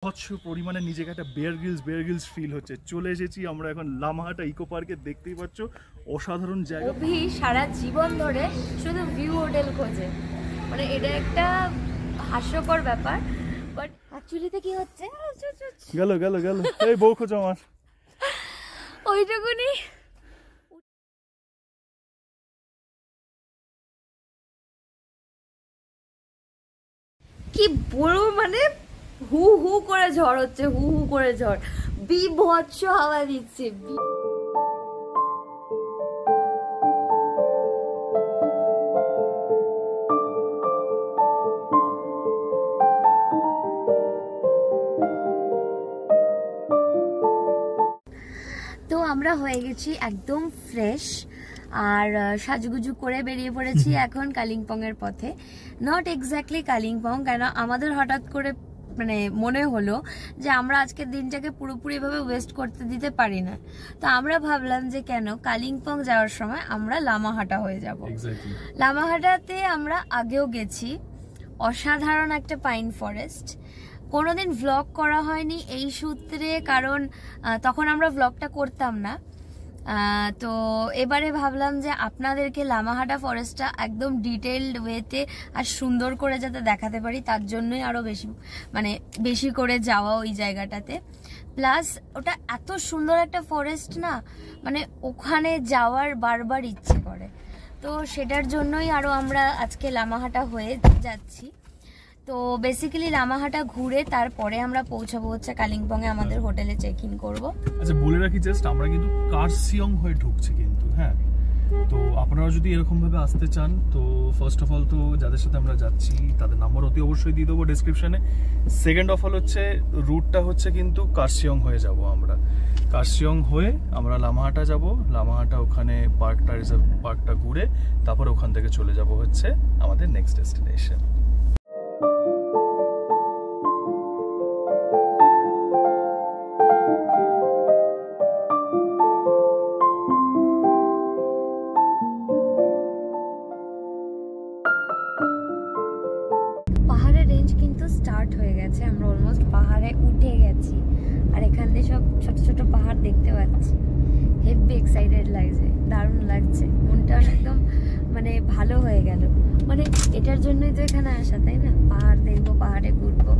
বিভৎস পরিমাণে নিজেকে একটা বেয়ার গ্রিলস ফিল হচ্ছে। চলে এসেছি আমরা এখন লামাহাটা ইকো পার্কে, দেখতেই পাচ্ছ অসাধারণ জায়গা। অভি সারা জীবন ধরে শুধু ভিউ হোটেল খোঁজে, মানে এটা একটা হাস্যকর ব্যাপার, বাট অ্যাকচুয়ালিতে কি হচ্ছে গেল গেল গেল এই বউ খোঁজো আমার ওইটুকুনি। কি বলবো, মানে হু হু করে ঝড় হচ্ছে, হু হু করে ঝড়, বিভৎস হাওয়া দিচ্ছে। তো আমরা হয়ে গেছি একদম ফ্রেশ আর সাজুগুজু করে বেরিয়ে পড়েছি এখন কালিম্পং এর পথে। নট এক্স্যাক্টলি কালিম্পং, কেন আমাদের হঠাৎ করে মানে মনে হলো যে আমরা আজকের দিনটাকে পুরোপুরি ভাবে ওয়েস্ট করতে দিতে পারি না। তো আমরা ভাবলাম যে কেন কালিম্পং যাওয়ার সময় আমরা লামাহাটা হয়ে যাব। লামাহাটাতে আমরা আগেও গেছি, অসাধারণ একটা পাইন ফরেস্ট। কোনোদিন ভ্লগ করা হয়নি এই সূত্রে, কারণ তখন আমরা ভ্লগটা করতাম না। তো এবারে ভাবলাম যে আপনাদেরকে লামাহাটা ফরেস্টটা একদম ডিটেইলড ওয়েতে আর সুন্দর করে যাতে দেখাতে পারি, তার জন্যই আরো বেশি করে যাওয়া ওই জায়গাটাতে। প্লাস ওটা এত সুন্দর একটা ফরেস্ট না, মানে ওখানে যাওয়ার বারবার ইচ্ছে করে। তো সেটার জন্যই আরো আমরা আজকে লামাহাটা হয়ে যাচ্ছি। তো বেসিক্যালি লামাহাটা ঘুরে তারপরে আমরা পৌঁছাবো হচ্ছে কালিম্পং এ, আমাদের হোটেলে চেক ইন করবো। আচ্ছা বলে রাখি জাস্ট, আমরা কিন্তু কার্সিয়ং হয়ে ঢুকছি কিন্তু, হ্যাঁ। তো আপনারা যদি এরকম ভাবে আসতে চান, তো ফার্স্ট অফ অল তো যাদের সাথে আমরা যাচ্ছি তাদের নাম্বার অতি অবশ্যই দিয়ে দেবো ডেসক্রিপশনে। সেকেন্ড অফ অল হচ্ছে রুটটা হচ্ছে কিন্তু কার্সিয়ং হয়ে যাব আমরা। কার্সিয়ং হয়ে আমরা লামাহাটা যাব, লামাহাটা ওখানে পার্কটা ঘুরে তারপর ওখান থেকে চলে যাব হচ্ছে আমাদের নেক্সট ডেস্টিনেশন। পাহাড়ের রেঞ্জ কিন্তু স্টার্ট হয়ে গেছে, আমরা অলমোস্ট পাহাড়ে উঠে গেছি আর এখান দিয়ে সব ছোট ছোট পাহাড় দেখতে পাচ্ছি। হেভি এক্সাইটেড লাগছে, দারুণ লাগছে, মনটা একদম মানে ভালো হয়ে গেল। মানে এটার জন্যই তো এখানে আসা, তাই না? পাহাড় দেখবো, পাহাড়ে ঘুরবো।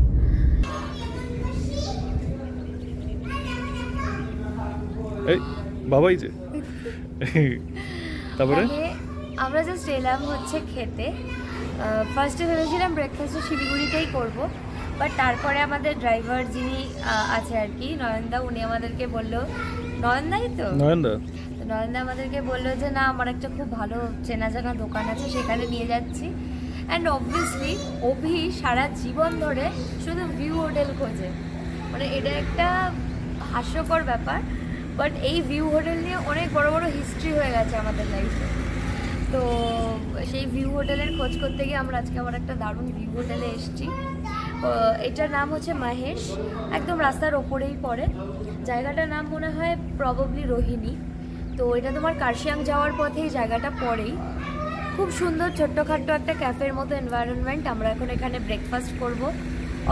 এই বাবাই যে তারপরে আমরা জাস্ট এলাম হচ্ছে খেতে। ফার্স্টে ভেবেছিলাম ব্রেকফাস্টও শিলিগুড়িতেই করব, বাট তারপরে আমাদের ড্রাইভার যিনি আছে আর কি, নয়নদা, উনি আমাদেরকে বললো, নয়নদাই তো নয়নদা আমাদেরকে বললো যে না, আমার একটা খুব ভালো চেনা জানা দোকান আছে, সেখানে নিয়ে যাচ্ছি। অ্যান্ড অবভিয়াসলি অভি সারা জীবন ধরে শুধু ভিউ হোটেল খোঁজে, মানে এটা একটা হাস্যকর ব্যাপার, বাট এই ভিউ হোটেল নিয়ে অনেক বড় বড় হিস্ট্রি হয়ে গেছে আমাদের লাইফে। তো সেই ভিউ হোটেলের খোঁজ করতে গিয়ে আমরা আজকে আবার একটা দারুণ ভিউ হোটেলে এসেছি। এটার নাম হচ্ছে মহেশ, একদম রাস্তার ওপরেই পড়ে। জায়গাটার নাম মনে হয় প্রবাবলি রোহিণী। তো এটা তোমার কার্শিয়াং যাওয়ার পথেই জায়গাটা পড়েই। খুব সুন্দর ছোট্টখাট্ট একটা ক্যাফের মতো এনভায়রনমেন্ট। আমরা এখন এখানে ব্রেকফাস্ট করব।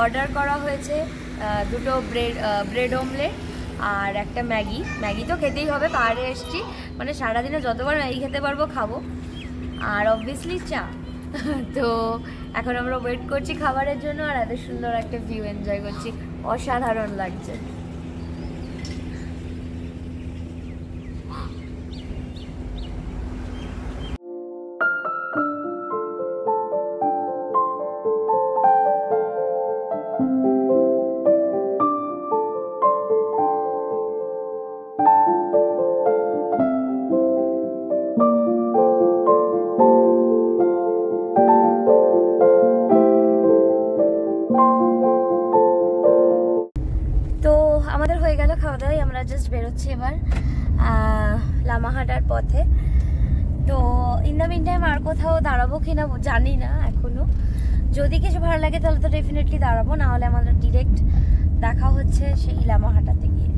অর্ডার করা হয়েছে দুটো ব্রেড অমলেট আর একটা ম্যাগি তো খেতেই হবে, পাহাড়ে এসেছি মানে সারাদিনে যতবার ম্যাগি খেতে পারবো খাবো, আর অবভিয়াসলি চা। তো এখন আমরা ওয়েট করছি খাবারের জন্য, আর এত সুন্দর একটা ভিউ এনজয় করছি, অসাধারণ লাগছে। আমাদের হয়ে গেল খাওয়া দাওয়াই, আমরা জাস্ট বেরোচ্ছি এবার লামাহাটার পথে। তো ইন দ্য মিন টাইম আর কোথাও দাঁড়াবো কিনা জানি না এখনো, যদি কিছু ভালো লাগে তাহলে তো ডেফিনেটলি দাঁড়াবো, না হলে আমাদের ডিরেক্ট দেখা হচ্ছে সেই লামাহাটাতে গিয়ে।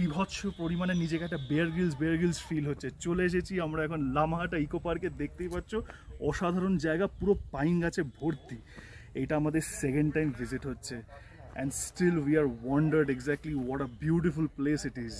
বিভৎস পরিমাণে নিজেকে একটা বেয়ার গ্রিলস ফিল হচ্ছে। চলে এসেছি আমরা এখন লামাহাটা ইকো পার্কে, দেখতেই পাচ্ছ অসাধারণ জায়গা, পুরো পাইন গাছে ভর্তি। এটা আমাদের সেকেন্ড টাইম ভিজিট হচ্ছে, and still we are wondered exactly what a beautiful place it is.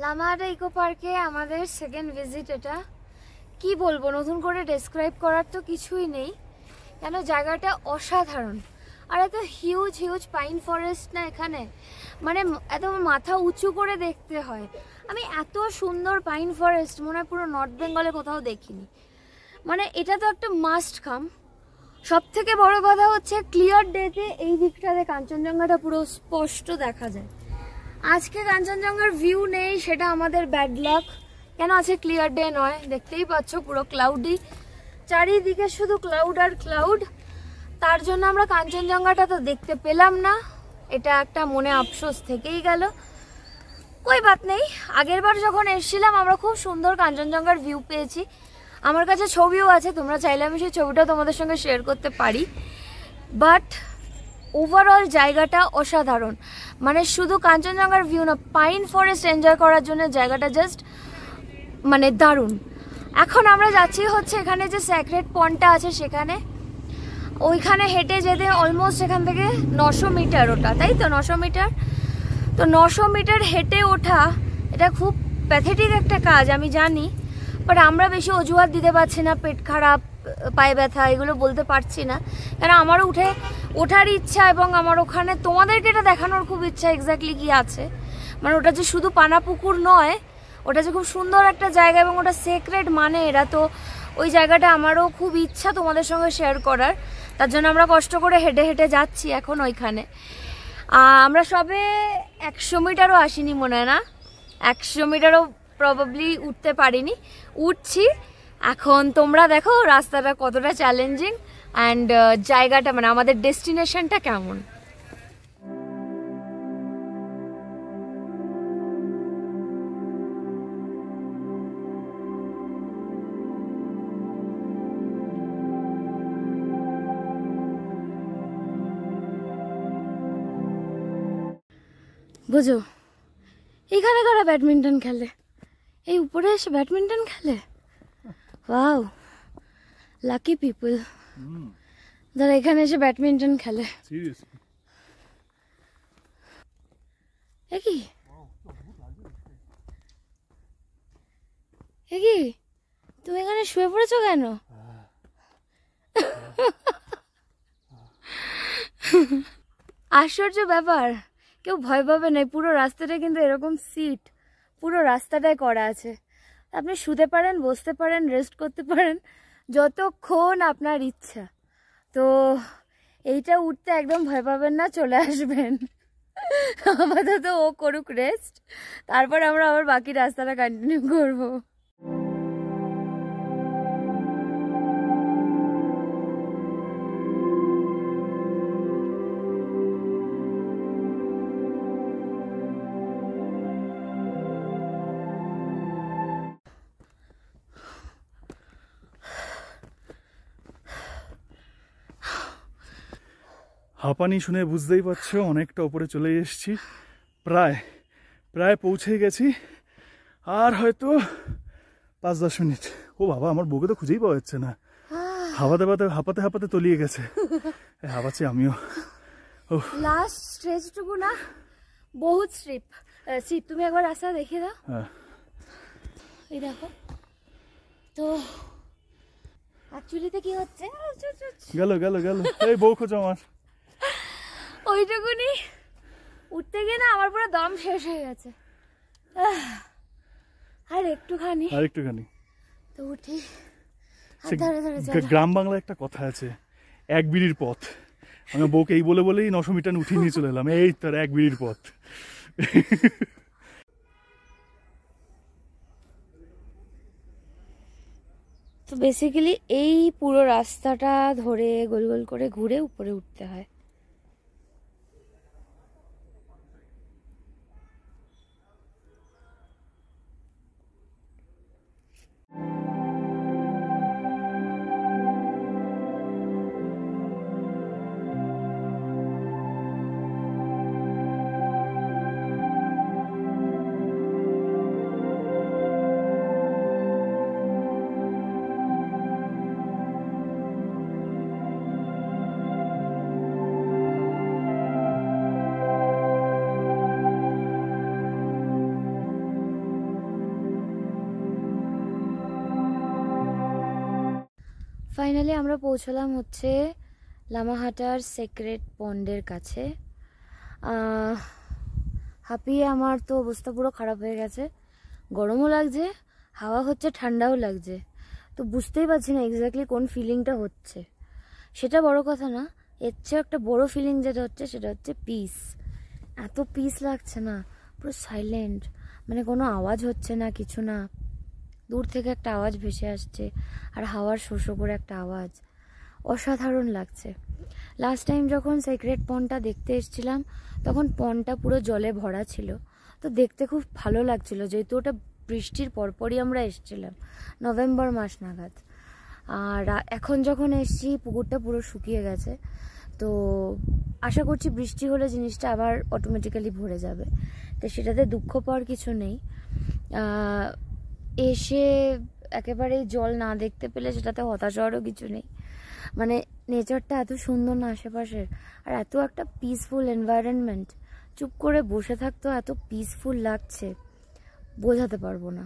Lamahatta eco পার্কে আমাদের সেকেন্ড ভিজিট। এটা কি বলবো, নতুন করে ডেসক্রাইব করার তো কিছুই নেই, কেন জায়গাটা অসাধারণ। আর এত হিউজ পাইন ফরেস্ট না এখানে, মানে এত মাথা উঁচু করে দেখতে হয়। আমি এত সুন্দর পাইন ফরেস্ট মনে হয় পুরো নর্থ বেঙ্গলে কোথাও দেখিনি। মানে এটা তো একটা মাস্ট কাম। সব থেকে বড় কথা হচ্ছে ক্লিয়ার ডেতে এই দিকটাতে কাঞ্চনজঙ্ঘাটা পুরো স্পষ্ট দেখা যায়। আজকে কাঞ্চনজঙ্ঘার ভিউ নেই, সেটা আমাদের ব্যাড লাক। কেন আছে ক্লিয়ার ডে নয়, দেখতেই পাচ্ছ পুরো ক্লাউডি, চারিদিকে শুধু ক্লাউড আর ক্লাউড। তার জন্য আমরা কাঞ্চনজঙ্ঘাটা তো দেখতে পেলাম না, এটা একটা মনে আফসোস থেকেই গেল। কই বাত নেই, আগের বার যখন এসেছিলাম আমরা খুব সুন্দর কাঞ্চনজঙ্ঘার ভিউ পেয়েছি। আমার কাছে ছবিও আছে, তোমরা চাইলে আমি সেই ছবিটা তোমাদের সঙ্গে শেয়ার করতে পারি। বাট ওভারঅল জায়গাটা অসাধারণ, মানে শুধু কাঞ্চনজঙ্ঘার ভিউ না, পাইন ফরেস্ট এনজয় করার জন্য জায়গাটা জাস্ট মানে দারুণ। এখন আমরা যাচ্ছি হচ্ছে এখানে যে স্যাক্রেড পন্ডটা আছে সেখানে, ওইখানে হেঁটে যেতে অলমোস্ট এখান থেকে 900 মিটার, ওটা তাই তো 900 মিটার। তো 900 মিটার হেঁটে ওঠা এটা খুব প্যাথেটিক একটা কাজ আমি জানি, বাট আমরা বেশি অজুহাত দিতে পারছি না, পেট খারাপ, পায়ে ব্যথা এগুলো বলতে পারছি না, কারণ আমারও ওঠার ইচ্ছা এবং আমার ওখানে তোমাদেরকে এটা দেখানোর খুব ইচ্ছা এক্স্যাক্টলি কি আছে। মানে ওটা যে শুধু পানা পুকুর নয়, ওটা যে খুব সুন্দর একটা জায়গা এবং ওটা সেক্রেড মানে এরা তো ওই জায়গাটা আমারও খুব ইচ্ছা তোমাদের সঙ্গে শেয়ার করার। তার জন্য আমরা কষ্ট করে হেঁটে হেঁটে যাচ্ছি এখন ওইখানে। আমরা সবে 100 মিটারও আসিনি মনে হয়, না 100 মিটারও প্রবাবলি উঠতে পারিনি, উঠছি এখন। তোমরা দেখো রাস্তাটা কতটা চ্যালেঞ্জিং অ্যান্ড জায়গাটা মানে আমাদের ডেস্টিনেশনটা কেমন। বুঝো, এখানে কারা ব্যাডমিন্টন খেলে, এই উপরে এসে ব্যাডমিন্টন খেলে। ওয়াও, লাকি পিপল যারা এখানে এসে ব্যাডমিন্টন খেলে। কি তুমি এখানে শুয়ে পড়েছো কেন? আশ্চর্য ব্যাপার, কেউ ভয় পাবে না। পুরো রাস্তাটা কিন্তু এরকম সিট পুরো রাস্তাটায় করা আছে, আপনি শুতে পারেন, বসতে পারেন, রেস্ট করতে পারেন যতক্ষণ আপনার ইচ্ছা। তো এইটা উঠতে একদম ভয় পাবেন না, চলে আসবেন। আপাতত ও করুক রেস্ট, তারপর আমরা আবার বাকি রাস্তাটা কন্টিনিউ করবো। হাঁপানি শুনে বুঝতেই পারছো অনেকটা উপরে চলে এসেছি, প্রায় পৌঁছে গেছি। আর হয়তো 5-10 মিনিট। ও বাবা, আমার বউকে তো খুঁজেই পাওয়া যাচ্ছে না, হাঁপাতে তলিয়ে গেছে। হাঁপাচ্ছি আমিও। লাস্ট স্ট্রেচটুকু না, বহুত স্লিপ। তুমি একবার রাস্তা দেখে দাও। এই দেখো, তো অ্যাকচুয়ালিতে কি হচ্ছে, গেল গেল গেল, এই বউ খোঁজো আমার। ওইটুকুনি উঠতে গিয়ে না আমার পুরো দম শেষ হয়ে গেছে। আর একটুখানি তো উঠি। গ্রাম বাংলায় একটা কথা আছে, 1 বিড়ির পথ। আমি বউকে এই বলে বলেই 900 মিটার উঠিয়ে নিয়ে চলে এলাম, এই তার 1 বিড়ির পথ। তো বেসিক্যালি এই পুরো রাস্তাটা ধরে গোল গোল করে ঘুরে উপরে উঠতে হয়। ফাইনালি আমরা পৌঁছলাম হচ্ছে লামাহাটার সেক্রেট পন্ডের কাছে। হাঁপিয়ে আমার তো অবস্থা পুরো খারাপ হয়ে গেছে, গরমও লাগছে, হাওয়া হচ্ছে, ঠান্ডাও লাগছে। তো বুঝতেই পারছি না এক্স্যাক্টলি কোন ফিলিংটা হচ্ছে। সেটা বড় কথা না, এর চেয়ে একটা বড় ফিলিং যেটা হচ্ছে সেটা হচ্ছে পিস। এত পিস লাগছে না, পুরো সাইলেন্ট, মানে কোনো আওয়াজ হচ্ছে না, কিছু না। দূর থেকে একটা আওয়াজ ভেসে আসছে আর হাওয়ার শোষো করে একটা আওয়াজ, অসাধারণ লাগছে। লাস্ট টাইম যখন সেক্রেট পন্ডটা দেখতে এসেছিলাম তখন পন্ডটা পুরো জলে ভরা ছিল, তো দেখতে খুব ভালো লাগছিল, যেহেতু ওটা বৃষ্টির পরপরই আমরা এসেছিলাম, নভেম্বর মাস নাগাদ। আর এখন যখন এসেছি পুকুরটা পুরো শুকিয়ে গেছে, তো আশা করছি বৃষ্টি হলে জিনিসটা আবার অটোমেটিক্যালি ভরে যাবে, তো সেটাতে দুঃখ পাওয়ার কিছু নেই। এসে একেবারেই জল না দেখতে পেলে সেটাতে হতাশ হওয়ারও কিছু নেই। মানে নেচারটা এত সুন্দর না আশেপাশের, আর এত একটা পিসফুল এনভায়রনমেন্ট, চুপ করে বসে থাকতেও এত পিসফুল লাগছে বোঝাতে পারবো না।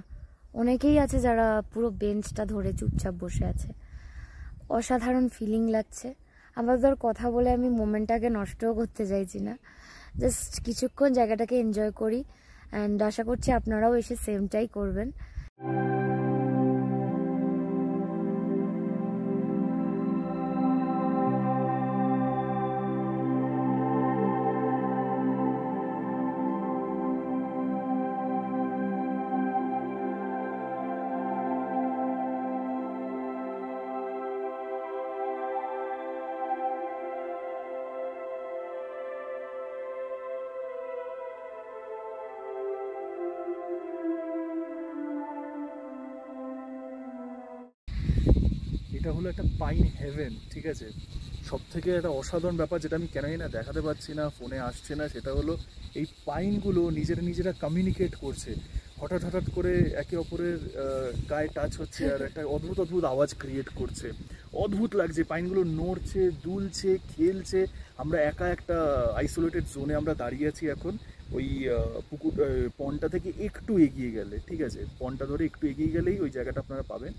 অনেকেই আছে যারা পুরো বেঞ্চটা ধরে চুপচাপ বসে আছে, অসাধারণ ফিলিং লাগছে। আমার ধর কথা বলে আমি মোমেন্টটাকে নষ্টও করতে চাইছি না, জাস্ট কিছুক্ষণ জায়গাটাকে এনজয় করি। অ্যান্ড আশা করছি আপনারাও এসে সেমটাই করবেন। এটা হলো একটা পাইন হেভেন, ঠিক আছে। সব থেকে একটা অসাধারণ ব্যাপার যেটা আমি কেনই না দেখাতে পারছি না, ফোনে আসছে না, সেটা হলো এই পাইনগুলো নিজেরা কমিউনিকেট করছে, হঠাৎ করে একে অপরের গায়ে টাচ হচ্ছে আর একটা অদ্ভুত আওয়াজ ক্রিয়েট করছে। অদ্ভুত লাগছে, পাইনগুলো নড়ছে, দুলছে, খেলছে। আমরা একা একটা আইসোলেটেড জোনে আমরা দাঁড়িয়ে আছি এখন, ওই পুকুর পন্ডটা থেকে একটু এগিয়ে গেলে, ঠিক আছে, পন্ডটা ধরে একটু এগিয়ে গেলেই ওই জায়গাটা আপনারা পাবেন।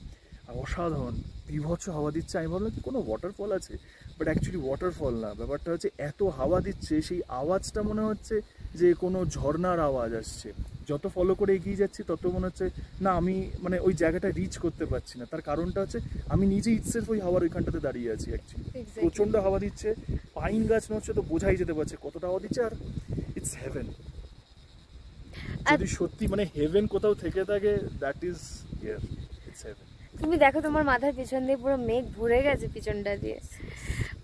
অসাধারণ বীভৎস হাওয়া দিচ্ছে। আমি ভাবলাম কি কোনো ওয়াটারফল আছে, বাট অ্যাকচুয়ালি ওয়াটারফল না, ব্যাপারটা হচ্ছে এত হাওয়া দিচ্ছে সেই আওয়াজটা মনে হচ্ছে যে কোনো ঝর্ণার আওয়াজ আসছে। যত ফলো করে এগিয়ে যাচ্ছি তত মনে হচ্ছে না আমি মানে ওই জায়গাটা রিচ করতে পারছি না। তার কারণটা হচ্ছে আমি নিজে ইটসেলফ ওই হাওয়ার ওইখানটাতে দাঁড়িয়ে আছি। অ্যাকচুয়ালি প্রচণ্ড হাওয়া দিচ্ছে, পাইন গাছ নড়ছে, তো বোঝাই যেতে পারছে কতটা হাওয়া দিচ্ছে। আর ইটস হেভেন, যদি সত্যি মানে হেভেন কোথাও থেকে থাকে, that is here, it's heaven. তুমি দেখো তোমার মাথার পিছন দিয়ে পুরো মেঘ ভরে গেছে পিছনটা দিয়ে,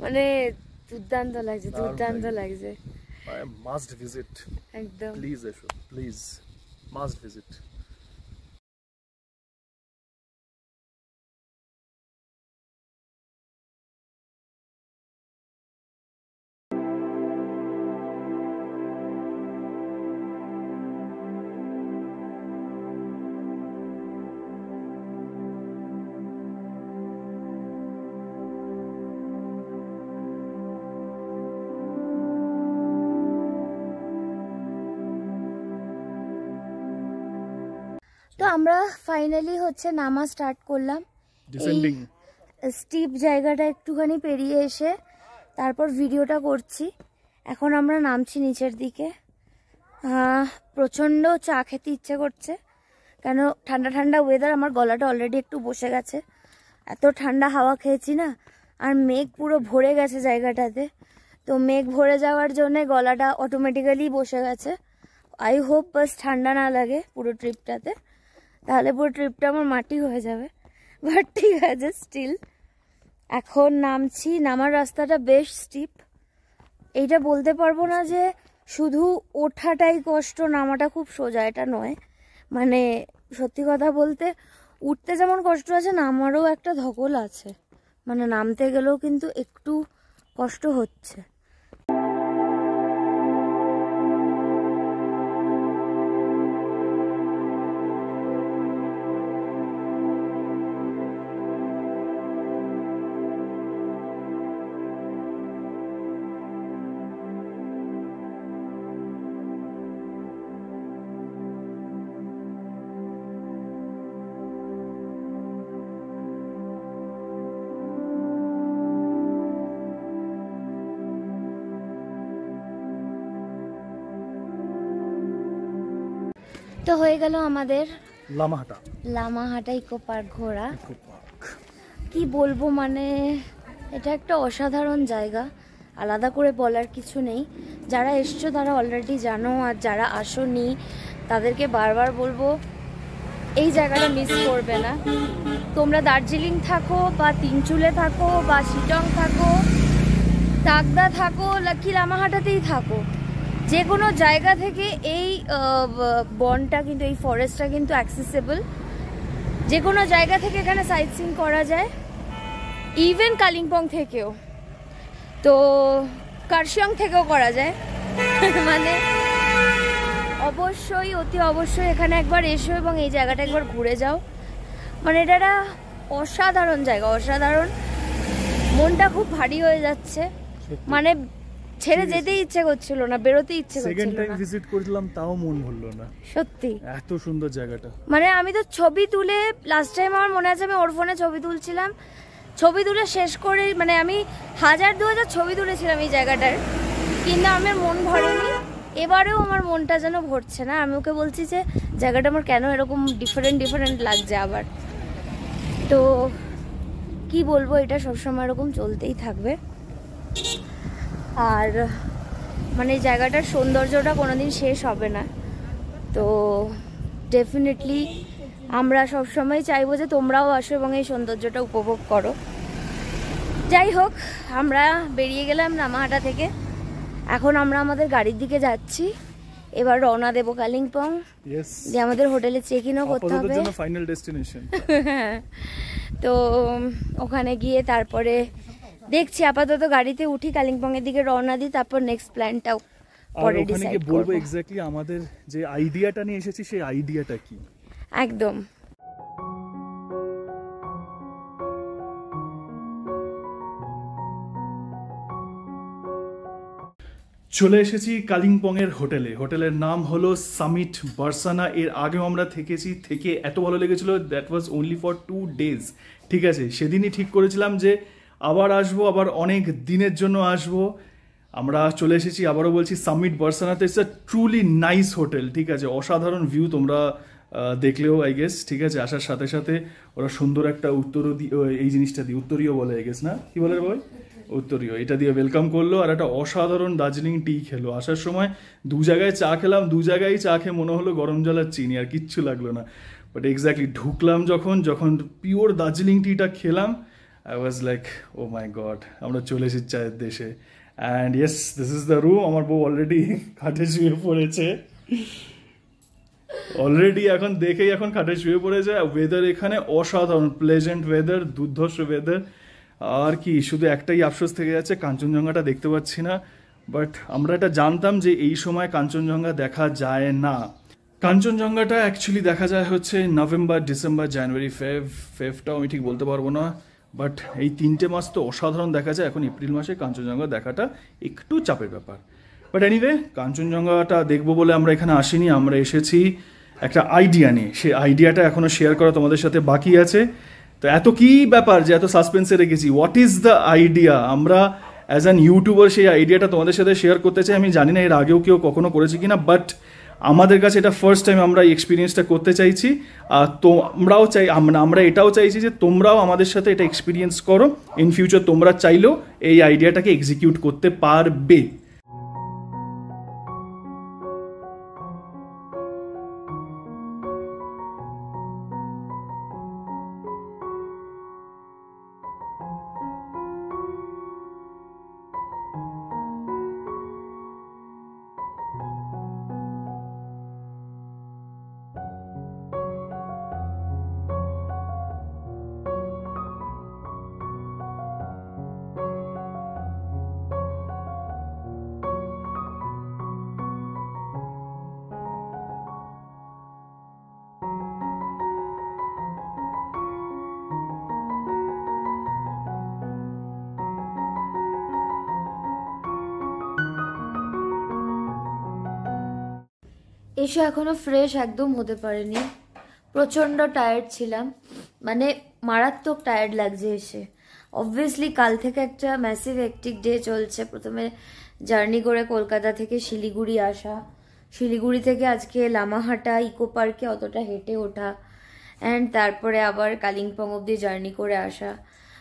মানে দুর্দান্ত লাগছে, দুর্দান্ত লাগছে। I must visit. একদম প্লিজ এসো, প্লিজ, মাস্ট ভিজিট। তো আমরা ফাইনালি হচ্ছে নামা স্টার্ট করলাম। ডিসেন্ডিং স্টিপ জায়গাটা একটুখানি পেরিয়ে এসে তারপর ভিডিওটা করছি। এখন আমরা নামছি নিচের দিকে। প্রচণ্ড চা খেতে ইচ্ছে করছে, কেন ঠান্ডা ঠান্ডা ওয়েদার। আমার গলাটা অলরেডি একটু বসে গেছে, এত ঠান্ডা হাওয়া খেয়েছি না। আর মেঘ পুরো ভরে গেছে জায়গাটাতে, তো মেঘ ভরে যাওয়ার জন্য গলাটা অটোমেটিক্যালি বসে গেছে। আই হোপ বাস ঠান্ডা না লাগে পুরো ট্রিপটাতে, তাহলে পুরো ট্রিপটা আমার মাটি হয়ে যাবে। বাট ঠিক আছে, স্টিল এখন নামছি। নামার রাস্তাটা বেশ স্টিপ। এইটা বলতে পারবো না যে শুধু ওঠাটাই কষ্ট, নামাটা খুব সোজা, এটা নয়। মানে সত্যি কথা বলতে উঠতে যেমন কষ্ট আছে, নামারও একটা ধকল আছে। মানে নামতে গেলেও কিন্তু একটু কষ্ট হচ্ছে। তো হয়ে গেল আমাদের লামাহাটা ইকো পার্ক ঘোরা। কি বলবো, মানে এটা একটা অসাধারণ জায়গা, আলাদা করে বলার কিছু নেই। যারা এসছো তারা অলরেডি জানো, আর যারা আসোনি তাদেরকে বারবার বলবো এই জায়গাটা মিস করবে না। তোমরা দার্জিলিং থাকো বা তিনচুলে থাকো বা শিলং থাকো, তাকদা থাকো কি লামাহাটাতেই থাকো, যে কোনো জায়গা থেকে এই বনটা কিন্তু, এই ফরেস্টটা কিন্তু অ্যাক্সেসেবল। যে কোনো জায়গা থেকে এখানে সাইট সিইং করা যায়, ইভেন কালিম্পং থেকেও, তো কার্শিয়ং থেকেও করা যায়। মানে অবশ্যই, অতি অবশ্যই এখানে একবার এসো এবং এই জায়গাটা একবার ঘুরে যাও। মানে এটা একটা অসাধারণ জায়গা, অসাধারণ। মনটা খুব ভারী হয়ে যাচ্ছে, মানে ছেড়ে যেতেই ইচ্ছে করছিল না, বেরোতে ইচ্ছে করছিল না। সেকেন্ড টাইম ভিজিট করলাম, তাও মন ভরলো না। সত্যি এত সুন্দর জায়গাটা। মানে আমি তো ছবি তুলে, লাস্ট টাইম আমার মনে আছে আমি ওর ফোনে ছবি তুলছিলাম, ছবি তুলে শেষ করে, মানে আমি 1000-2000 ছবি তুলেছিলাম এই জায়গাটার, কিন্তু আমার মন ভরেনি। এবারেও আমার মনটা যেন ভরছে না। আমি ওকে বলছি যে জায়গাটা আমার কেন এরকম ডিফারেন্ট লাগছে আবার। তো কি বলবো, এটা সবসময় এরকম চলতেই থাকবে। আর মানে এই জায়গাটার সৌন্দর্যটা কোনোদিন শেষ হবে না। তো ডেফিনেটলি আমরা সবসময় চাইবো যে তোমরাও আসো এবং এই সৌন্দর্যটা উপভোগ করো। যাই হোক, আমরা বেরিয়ে গেলাম লামাহাটা থেকে। এখন আমরা আমাদের গাড়ির দিকে যাচ্ছি। এবার রওনা দেবো কালিম্পং, যে আমাদের হোটেলে চেক ইনও করতে হবে, ফাইনাল ডেস্টিনেশন। তো ওখানে গিয়ে তারপরে দেখছি, আপাতত গাড়িতে উঠি, কালিম্পং এর দিকে রওনা দিই, তারপর নেক্সট প্ল্যানটাও পরে ডিসাইড করব। বলবো এক্স্যাক্টলি আমাদের যে আইডিয়াটা নিয়ে এসেছি সেই আইডিয়াটা কি। একদম। চলে এসেছি কালিম্পং এর হোটেলে। হোটেলের নাম হলো সামিট বার্সানা। এর আগেও আমরা থেকেছি, থেকে এত ভালো লেগেছিল, that was only for 2 days। ঠিক আছে, সেদিনই ঠিক করেছিলাম যে আবার আসবো, আবার অনেক দিনের জন্য আসবো। আমরা চলে এসেছি, আবারও বলছি, সামিট বার্সানাতে। It's a truly nice hotel. ঠিক আছে, অসাধারণ ভিউ, তোমরা দেখলেও আই গেস। ঠিক আছে, আসার সাথে সাথে ওরা সুন্দর একটা এই জিনিসটা দিয়ে, উত্তরীয় বলে আই গেস, না কি বলে ভাই, উত্তরীয়, এটা দিয়ে ওয়েলকাম করলো। আর একটা অসাধারণ দার্জিলিং টি খেলো। আসার সময় 2 জায়গায় চা খেলাম, 2 জায়গায় চা খেয়ে মনে হলো গরম জল আর চিনি, আর কিচ্ছু লাগলো না। বাট এক্স্যাক্টলি ঢুকলাম যখন পিওর দার্জিলিং টিটা খেলাম, I was like, oh my God, আমরা চলে এসেছি চায়ের দেশে। And yes, this is the room. আমার বউ অলরেডি খাটে শুয়ে পড়েছে, অলরেডি এখন দেখেই এখন খাটে শুয়ে পড়েছে। ওয়েদার এখানে অসাধারণ, প্লেজেন্ট ওয়েদার, দুর্ধর্ষ ওয়েদার। আর কি, শুধু একটাই আফসোস থেকে যাচ্ছে, কাঞ্চনজঙ্ঘাটা দেখতে পাচ্ছি না। বাট আমরা এটা জানতাম যে এই সময় কাঞ্চনজঙ্ঘা দেখা যায় না। কাঞ্চনজঙ্ঘাটা অ্যাকচুয়ালি দেখা যায় হচ্ছে নভেম্বর, ডিসেম্বর, জানুয়ারি, ফেবটাও আমি ঠিক বলতে পারবো না। বাট এই 3টে মাস তো অসাধারণ দেখা যায়। এখন এপ্রিল মাসে কাঞ্চনজঙ্ঘা দেখাটা একটু চাপের ব্যাপার। বাট এনিওয়ে, কাঞ্চনজঙ্ঘাটা দেখবো বলে আমরা এখানে আসিনি, আমরা এসেছি একটা আইডিয়া নিয়ে। সেই আইডিয়াটা এখনও শেয়ার করা তোমাদের সাথে বাকি আছে। তো এত কি ব্যাপার যে এত সাসপেন্সে রেখেছি, হোয়াট ইজ দ্য আইডিয়া? আমরা অ্যাজ অ্যান ইউটিউবার সেই আইডিয়াটা তোমাদের সাথে শেয়ার করতে চাই। আমি জানি না এর আগেও কেউ কখনো করেছে কিনা, বাট আমাদের কাছে এটা ফার্স্ট টাইম আমরা এই এক্সপিরিয়েন্সটা করতে চাইছি। আর তোমরাও চাই, আমরা এটাও চাইছি যে তোমরাও আমাদের সাথে এটা এক্সপিরিয়েন্স করো। ইন ফিউচার তোমরা চাইলেও এই আইডিয়াটাকে এক্সিকিউট করতে পারবে। এসে এখনো ফ্রেশ একদম হতে পারেনি, প্রচণ্ড টায়ার্ড ছিলাম, মানে মারাত্মক টায়ার্ড লাগছে এসে। অবভিয়াসলি কাল থেকে একটা ম্যাসিভ হেক্টিক ডে চলছে। প্রথমে জার্নি করে কলকাতা থেকে শিলিগুড়ি আসা, শিলিগুড়ি থেকে আজকে লামাহাটা ইকো পার্কে অতটা হেঁটে ওঠা, অ্যান্ড তারপরে আবার কালিম্পং অবধি জার্নি করে আসা।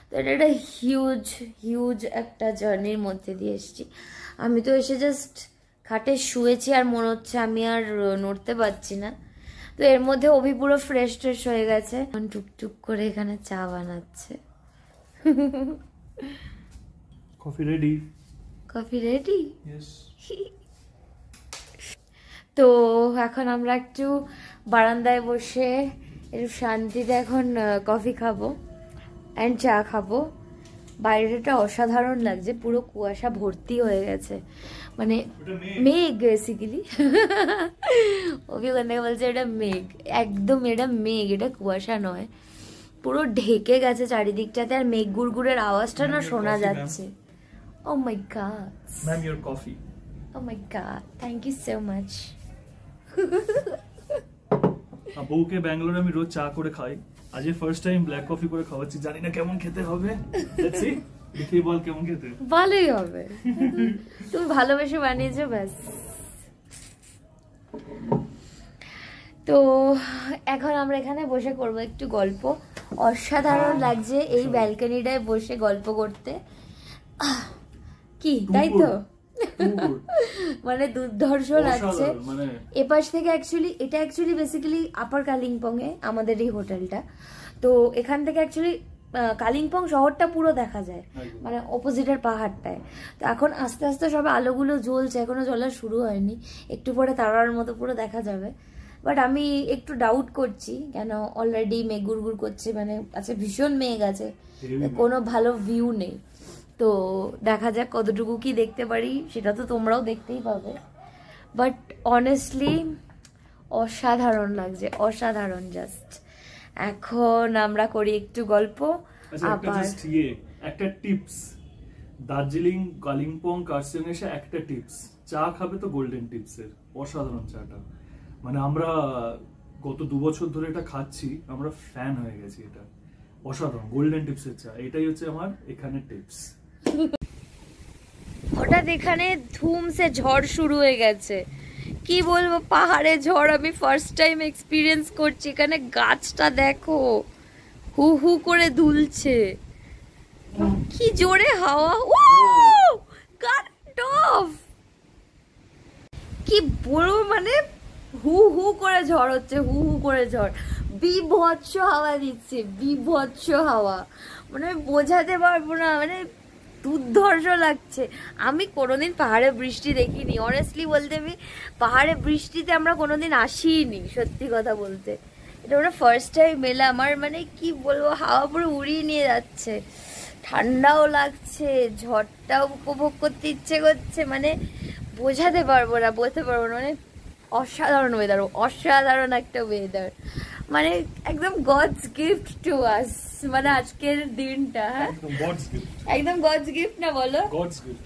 তো এটা একটা হিউজ একটা জার্নির মধ্যে দিয়ে এসেছি। আমি তো এসে জাস্ট খাটে শুয়েছি আর মনে হচ্ছে আমি আর নড়তে পারছি না। তো এর মধ্যে অভি পুরো ফ্রেশ হয়ে গেছে, টুকটুক করে এখানে চা বানাচ্ছে। Coffee ready? Coffee ready? Yes. তো এখন আমরা একটু বারান্দায় বসে একটু শান্তিতে এখন কফি খাবো অ্যান্ড চা খাবো। বাইরেটা অসাধারণ লাগছে, পুরো কুয়াশা ভর্তি হয়ে গেছে, মানে মেঘ বেসিক্যালি। ওখান থেকে বলছে এটা মেঘ, একদম এটা মেঘ, এটা কুয়াশা নয়। পুরো ঢেকে গেছে চারিদিকটাতে, আর মেঘ গুড়গুড়ের আওয়াজটা না শোনা যাচ্ছে। Oh my god ma'am, your coffee. Oh my god, thank you so much. বউকে ব্যাঙ্গালোরে আমি রোজ চা করে খাই, আজ ফার্স্ট টাইম ব্ল্যাক কফি করে খাওয়াচ্ছি। জানি না কেমন খেতে হবে, লেটস সি। দেখি বল কেমন খেতে। ভালোই হবে, তুমি ভালোবেসে বানিয়েছো ব্যাস। তো এখন আমরা এখানে বসে করব একটু গল্প। অসাধারণ লাগছে এই ব্যালকনিটায় বসে গল্প করতে, কি তাই তো? মানে দুর্ধর্ষ লাগছে। এপাশ থেকে এটা অ্যাকচুয়ালি বেসিক্যালি আপার কালিম্পং এ আমাদের এই হোটেলটা। তো এখান থেকে অ্যাকচুয়ালি কালিম্পং শহরটা পুরো দেখা যায়, মানে অপোজিটের পাহাড়টায়। তো এখন আস্তে আস্তে সব আলোগুলো জ্বলছে, এখনো জ্বলা শুরু হয়নি, একটু পরে তারার মতো পুরো দেখা যাবে। বাট আমি একটু ডাউট করছি, কেন অলরেডি মেঘ গুড়গুড় করছে, মানে আছে ভীষণ মেঘ আছে, কোনো ভালো ভিউ নেই। তো দেখা যাক কতটুকু কি দেখতে পারি, সেটা তো তোমরাও দেখতেই পাবে। বাট অনেস্টলি অসাধারণ লাগছে, অসাধারণ। জাস্ট এখন আমরা করি একটু গল্প। আবার একটা টিপস, দার্জিলিং, কালিম্পং, কার্সিয়াং এসে একটা টিপস, চা খাবে তো গোল্ডেন টিপসের, অসাধারণ চাটা। মানে আমরা গত 2 বছর ধরে এটা খাচ্ছি, আমরা ফ্যান হয়ে গেছি। এটা অসাধারণ, গোল্ডেন টিপসের চা, এটাই হচ্ছে আমার এখানে টিপস। হঠাৎ এখানে ধুমসে ঝড় শুরু হয়ে গেছে, কি বলবো, পাহাড়ে ঝড় আমি ফার্স্ট টাইম এক্সপিরিয়েন্স করছি। এখানে গাছটা দেখো হু হু করে দুলছে, কি জোরে হাওয়া, কি বলবো, মানে হু হু করে ঝড় হচ্ছে, হু হু করে ঝড়, বিভৎস হাওয়া দিচ্ছে, বিভৎস হাওয়া, মানে বোঝাতে পারবো না, মানে দুর্ধর্ষ লাগছে। আমি কোনোদিন পাহাড়ে বৃষ্টি দেখিনি, অনেস্টলি বলতে আমি পাহাড়ে বৃষ্টিতে আমরা কোনোদিন আসিনি, সত্যি কথা বলতে এটা আমরা ফার্স্ট টাইম এলাম। আমার মানে কি বলবো, হাওয়া পুরো উড়িয়ে নিয়ে যাচ্ছে, ঠান্ডাও লাগছে, ঝড়টাও উপভোগ করতে ইচ্ছে করছে, মানে বোঝাতে পারবো না, বলতে পারবো না, মানে অসাধারণ ওয়েদার, অসাধারণ একটা ওয়েদার, মানে একদম গডস গিফট টু আস, মানে আজকের দিনটা, হ্যাঁ একদম গডস গিফট না বলো, গডস গিফট।